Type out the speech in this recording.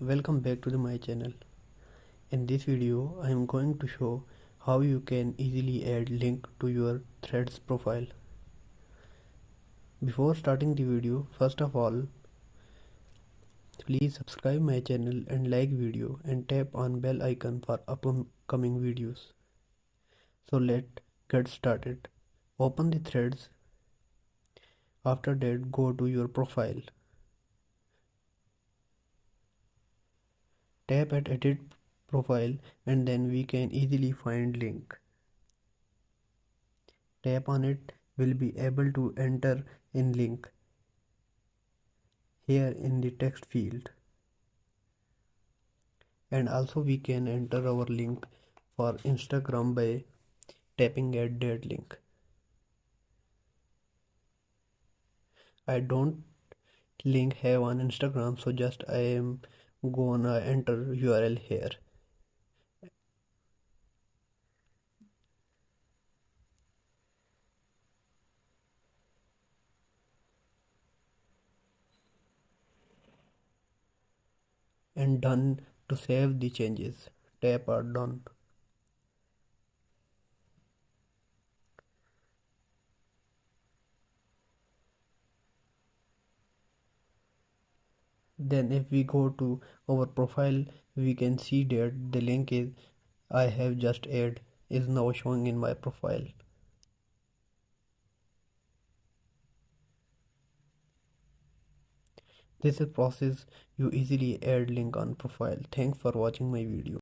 Welcome back to my channel. In this video, I am going to show how you can easily add link to your Threads profile. Before starting the video, first of all, please subscribe my channel and like video and tap on bell icon for upcoming videos. So let's get started. Open the Threads. After that, go to your profile. Tap at edit profile and then we can easily find link. Tap on it, will be able to enter in link here in the text field, and also we can enter our link for Instagram by tapping at that link. I don't link have on Instagram, so just I am gonna enter URL here. And done. To save the changes, tap on done. Then if we go to our profile, we can see that the link is I have just add is now showing in my profile. This is process you easily add link on profile. Thanks for watching my video.